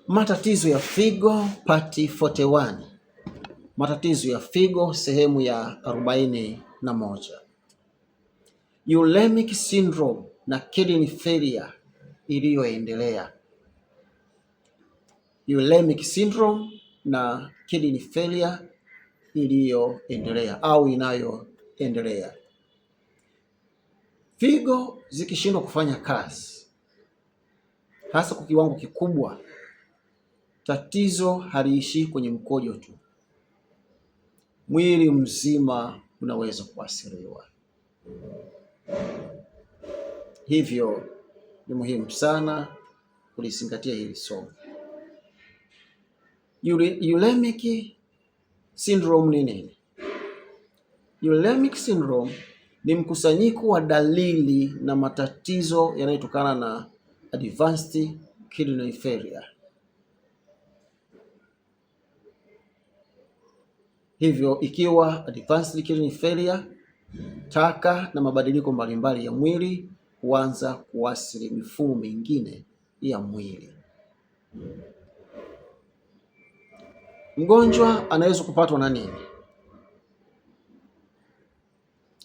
Matatizo ya figo pati 41. Matatizo ya figo sehemu ya 41. Uremic syndrome na kidney failure iliyoendelea. Uremic syndrome na kidney failure iliyoendelea au inayoendelea. Figo zikishindwa kufanya kazi, hasa kwa kiwango kikubwa, tatizo haliishi kwenye mkojo tu, mwili mzima unaweza kuathiriwa. Hivyo ni muhimu sana kulizingatia hili somo. Uremic syndrome ni nini? Uremic syndrome ni mkusanyiko wa dalili na matatizo yanayotokana na advanced kidney failure. Hivyo ikiwa advanced kidney failure, taka na mabadiliko mbalimbali ya mwili huanza kuathiri mifumo mingine ya mwili. Mgonjwa anaweza kupatwa na nini?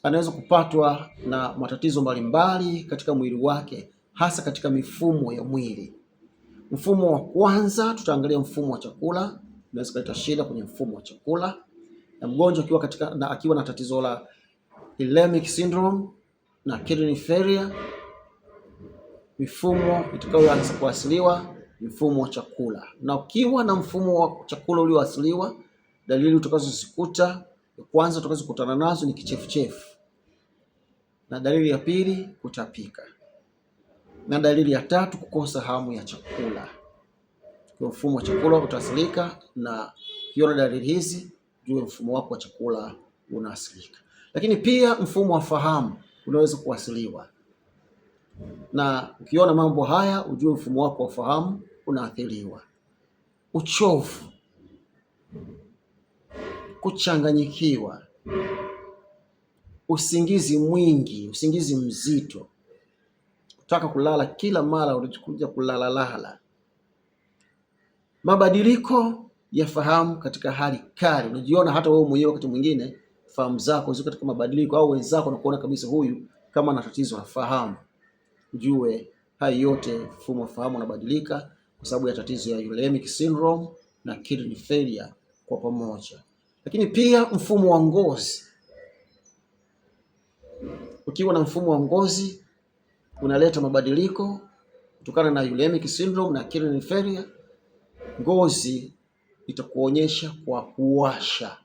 Anaweza kupatwa na matatizo mbalimbali katika mwili wake, hasa katika mifumo ya mwili. Mfumo wa kwanza tutaangalia mfumo wa chakula. Inaweza kuleta shida kwenye mfumo wa chakula, na mgonjwa akiwa na tatizo la uremic syndrome na kidney failure, mifumo itakayoanza kuathiriwa mfumo wa chakula. Na ukiwa na mfumo wa chakula ulioathiriwa, dalili utakazozikuta, ya kwanza utakazokutana nazo ni kichefuchefu, na dalili ya pili kutapika, na dalili ya tatu kukosa hamu ya chakula. Kwa mfumo wa chakula utaathirika, na ukiona dalili hizi jua mfumo wako wa chakula unaathirika. Lakini pia mfumo wa fahamu unaweza kuathiriwa, na ukiona mambo haya ujue mfumo wako wa fahamu unaathiriwa. Uchovu, kuchanganyikiwa, usingizi mwingi, usingizi mzito, kutaka kulala kila mara unakuja kulala, mabadiliko ya fahamu katika hali kali. Unajiona hata wewe mwenyewe wakati mwingine fahamu zako ziko katika mabadiliko, au wenzako wanakuona kabisa huyu kama ana tatizo la fahamu. Ujue haya yote mfumo wa fahamu unabadilika kwa sababu ya tatizo ya uremic syndrome na kidney failure kwa pamoja. Lakini pia mfumo wa ngozi. Ukiwa na mfumo wa ngozi unaleta mabadiliko kutokana na uremic syndrome na kidney failure, ngozi itakuonyesha kwa kuwasha,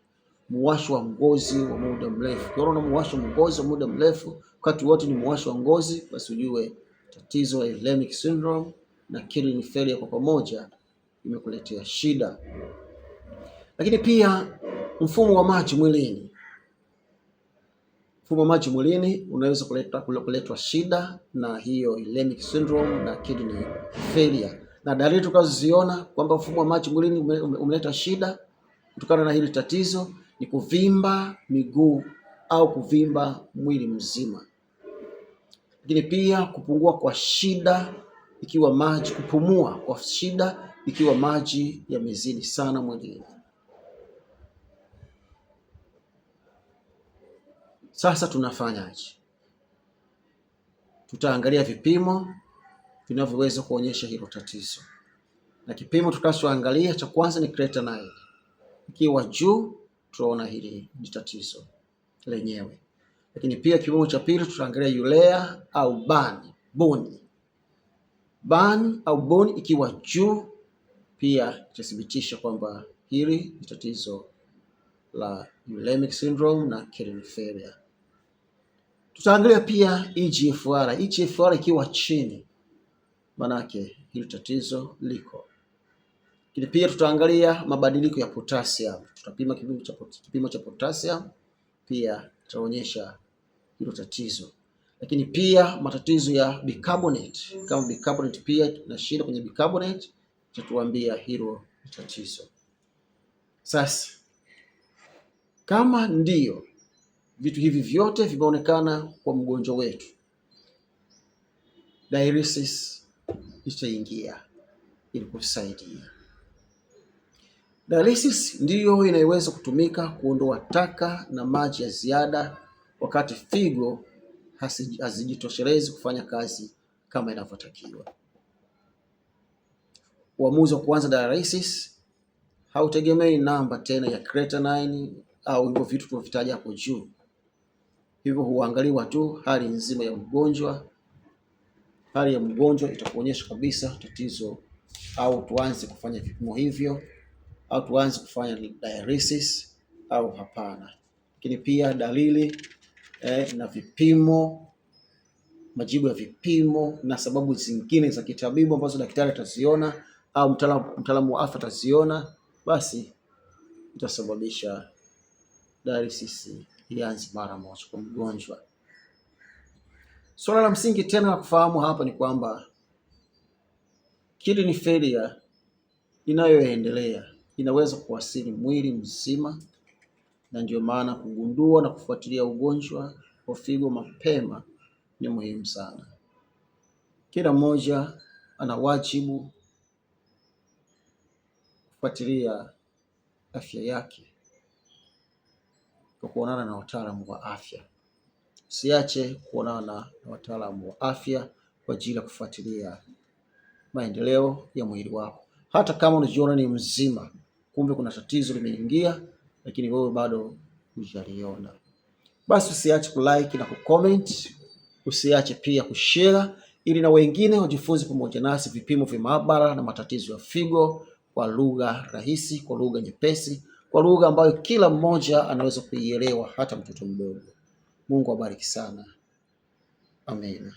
muwasho wa ngozi wa muda mrefu. Ukiona muwasho wa ngozi wa muda mrefu, wakati wote ni muwasho wa ngozi, basi ujue tatizo la uremic syndrome na kidney failure kwa pamoja imekuletea shida. Lakini pia mfumo wa maji mwilini. Mfumo wa maji mwilini unaweza kuletwa shida na hiyo uremic syndrome na kidney failure. Na dalili tukazoziona kwamba mfumo wa maji mwilini umeleta shida kutokana na hili tatizo ni kuvimba miguu au kuvimba mwili mzima. Lakini pia kupungua kwa shida ikiwa maji, kupumua kwa shida ikiwa maji yamezidi sana mwilini. Sasa tunafanyaje? Tutaangalia vipimo vinavyoweza kuonyesha hilo tatizo. Na kipimo tutakachoangalia cha kwanza ni creatinine. Ikiwa juu, tunaona hili ni tatizo lenyewe. Lakini pia kipimo cha pili tutaangalia urea au boni ikiwa juu, pia itathibitisha kwamba hili ni tatizo la uremic syndrome na kidney failure. Tutaangalia pia EGFR ikiwa chini, manake hili tatizo liko. Lakini pia tutaangalia mabadiliko ya potassium. Tutapima kipimo cha potassium, pia itaonyesha hilo tatizo. Lakini pia matatizo ya bicarbonate, kama bicarbonate pia na shida kwenye bicarbonate, itatuambia hilo tatizo. Sasa kama ndio vitu hivi vyote vimeonekana kwa mgonjwa wetu, dialysis itaingia. ili kusaidia. Dialysis ndiyo inayoweza kutumika kuondoa taka na maji ya ziada wakati figo hazijitoshelezi kufanya kazi kama inavyotakiwa. Uamuzi wa kuanza dialysis hautegemei namba tena ya creatinine au hivyo vitu tunavitaja hapo juu. Hivyo huangaliwa tu hali nzima ya mgonjwa. Hali ya mgonjwa itakuonyesha kabisa tatizo, au tuanze kufanya vipimo hivyo, au tuanze kufanya dialysis au hapana. Lakini pia dalili na vipimo, majibu ya vipimo na sababu zingine za kitabibu ambazo daktari ataziona au mtaalamu wa afya ataziona, basi itasababisha dialysis ianze mara moja kwa mgonjwa. Swala la msingi tena la kufahamu hapa ni kwamba kidney failure inayoendelea inaweza kuathiri mwili mzima, na ndio maana kugundua na kufuatilia ugonjwa wa figo mapema ni muhimu sana. Kila mmoja ana wajibu kufuatilia afya yake kwa kuonana na wataalamu wa afya. Usiache kuonana na wataalamu wa afya kwa ajili ya kufuatilia maendeleo ya mwili wako. Hata kama unajiona ni mzima, kumbe kuna tatizo limeingia, lakini wewe bado hujaliona. Basi usiache kulike na kucomment, usiache pia kushare ili na wengine wajifunze pamoja nasi vipimo vya maabara na matatizo ya figo kwa lugha rahisi, kwa lugha nyepesi, kwa lugha ambayo kila mmoja anaweza kuielewa, hata mtoto mdogo. Mungu abariki sana. Amen.